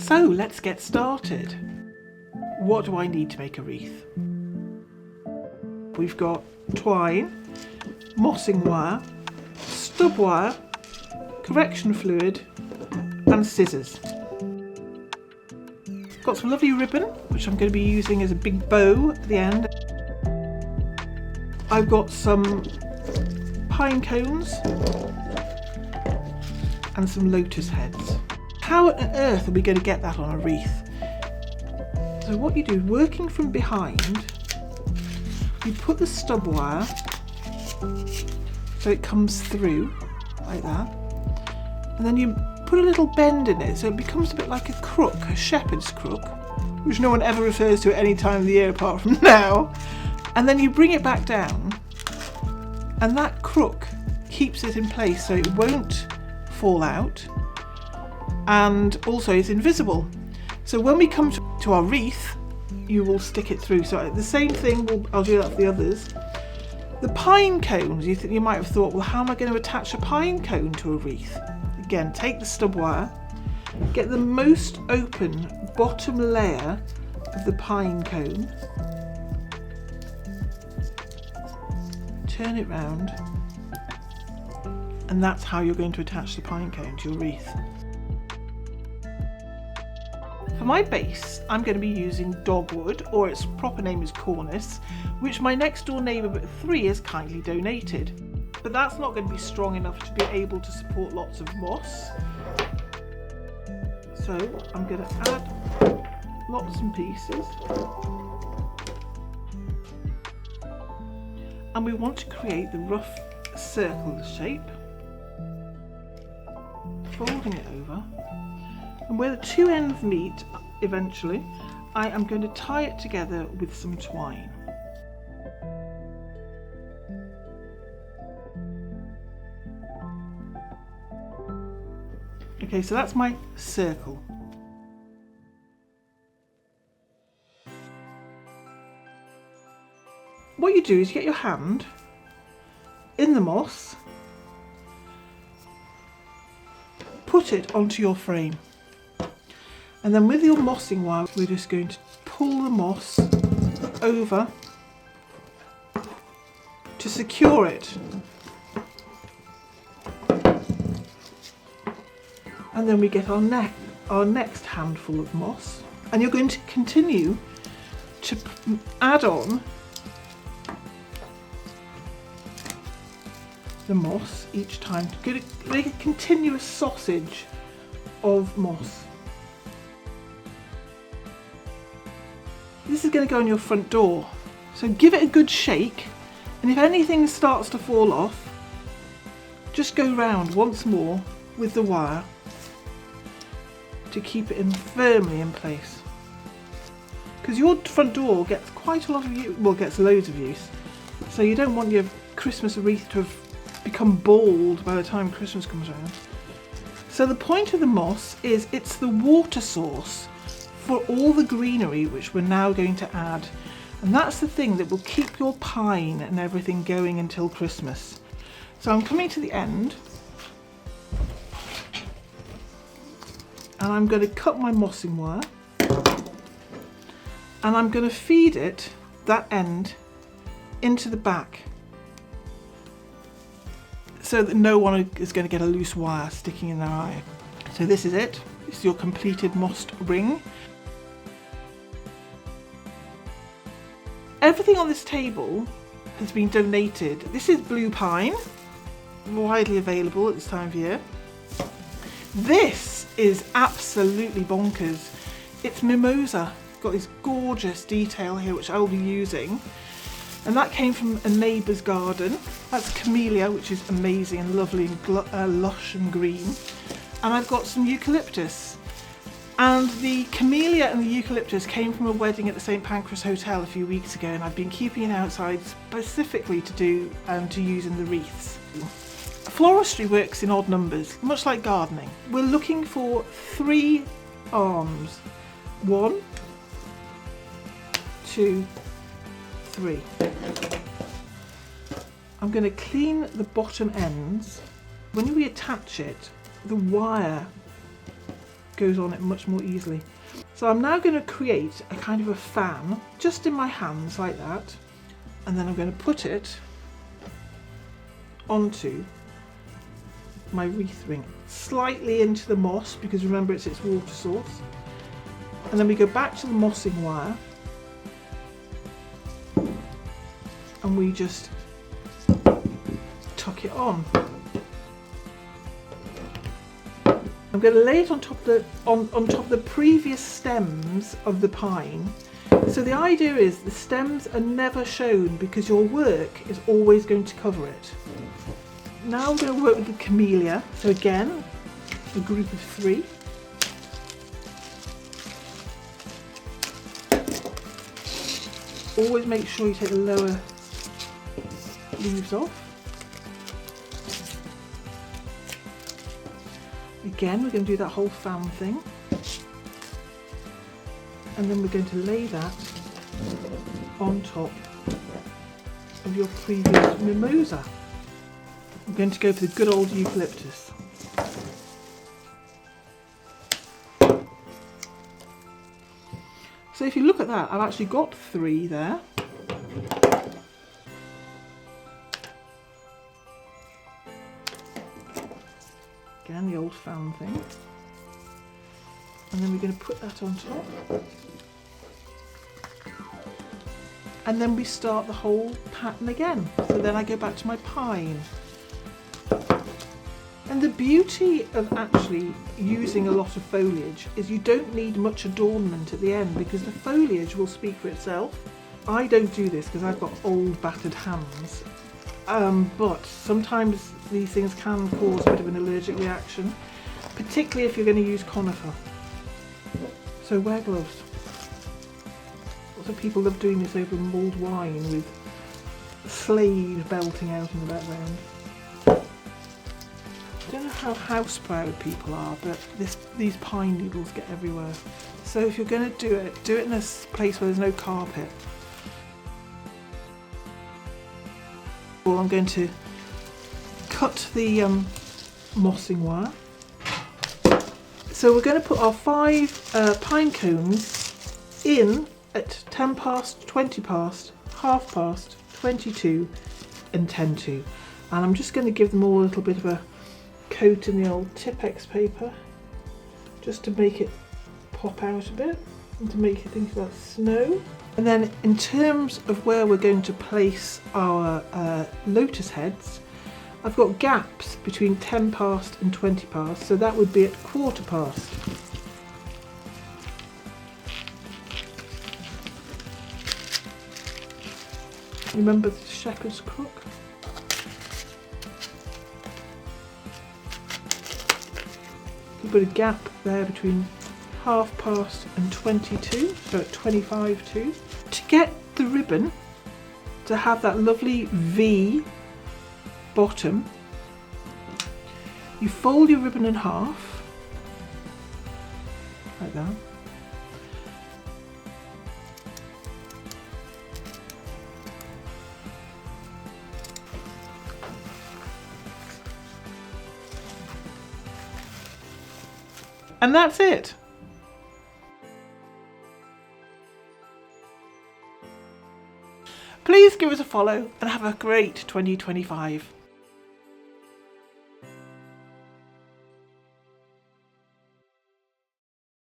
So let's get started. What do I need to make a wreath? We've got twine, mossing wire, stub wire, correction fluid and scissors. Got some lovely ribbon which I'm going to be using as a big bow at the end. I've got some pine cones and some lotus heads. How on earth are we going to get that on a wreath? So what you do, working from behind, you put the stub wire so it comes through like that, and then you put a little bend in it so it becomes a bit like a crook, a shepherd's crook, which no one ever refers to at any time of the year apart from now, and then you bring it back down and that crook keeps it in place so it won't fall out, and also it's invisible. So when we come to our wreath, you will stick it through. So the same thing, I'll do that for the others. The pine cones, you might have thought, well, how am I going to attach a pine cone to a wreath? Again, take the stub wire, get the most open bottom layer of the pine cone, turn it round, and that's how you're going to attach the pine cone to your wreath. For my base, I'm going to be using dogwood, or its proper name is cornice, which my next door neighbour at 3 has kindly donated. But that's not going to be strong enough to be able to support lots of moss. So I'm going to add lots and pieces. And we want to create the rough circle shape. Folding it over. And where the two ends meet, eventually, I am going to tie it together with some twine. Okay, so that's my circle. What you do is you get your hand in the moss, put it onto your frame. And then with your mossing wire, we're just going to pull the moss over to secure it. And then we get our next handful of moss. And you're going to continue to add on the moss each time to make a continuous sausage of moss. This is going to go on your front door, so give it a good shake, and if anything starts to fall off, just go round once more with the wire to keep it firmly in place. Because your front door gets quite a lot of use, well, gets loads of use, so you don't want your Christmas wreath to have become bald by the time Christmas comes around. So the point of the moss is it's the water source for all the greenery which we're now going to add, and that's the thing that will keep your pine and everything going until Christmas. So I'm coming to the end, and I'm going to cut my mossing wire, and I'm going to feed it, that end, into the back so that no one is going to get a loose wire sticking in their eye. So this is it. This is your completed mossed ring. Everything on this table has been donated. This is blue pine, widely available at this time of year. This is absolutely bonkers. It's mimosa. It's got this gorgeous detail here which I will be using. And that came from a neighbour's garden. That's camellia, which is amazing and lovely and lush and green. And I've got some eucalyptus. And the camellia and the eucalyptus came from a wedding at the St Pancras Hotel a few weeks ago, and I've been keeping it outside specifically to use in the wreaths. Floristry works in odd numbers, much like gardening. We're looking for 3 arms. 1, 2, 3. I'm going to clean the bottom ends. When we attach it, the wire goes on it much more easily. So I'm now going to create a kind of a fan just in my hands like that, and then I'm going to put it onto my wreath ring, slightly into the moss, because remember it's its water source. And then we go back to the mossing wire and we just tuck it on. I'm going to lay it on top of the on top of the previous stems of the pine. So the idea is the stems are never shown because your work is always going to cover it. Now I'm going to work with the camellia. So again, a group of 3. Always make sure you take the lower leaves off. Again, we're going to do that whole fan thing. And then we're going to lay that on top of your previous mimosa. I'm going to go for the good old eucalyptus. So if you look at that, I've actually got 3 there. Again, the old fan thing. And then we're going to put that on top. And then we start the whole pattern again. So then I go back to my pine. And the beauty of actually using a lot of foliage is you don't need much adornment at the end because the foliage will speak for itself. I don't do this because I've got old battered hands, but sometimes these things can cause a bit of an allergic reaction, particularly if you're going to use conifer. So wear gloves. Lots of people love doing this over mulled wine with Slade belting out in the background. I don't know how house proud people are, but these pine needles get everywhere. So if you're going to do it in a place where there's no carpet. Well, I'm going to cut the mossing wire. So we're going to put our 5 pine cones in at 10 past, 20 past, half past, 22 and 10 to. And I'm just going to give them all a little bit of a coat in the old Tipex paper just to make it pop out a bit and to make you think about snow. And then in terms of where we're going to place our lotus heads, I've got gaps between 10 past and 20 past, so that would be at quarter past. Remember the shepherd's crook? You put a gap there between half past and 22, so at 25 to. To get the ribbon to have that lovely V bottom, you fold your ribbon in half, like that. And that's it. Please give us a follow and have a great 2025.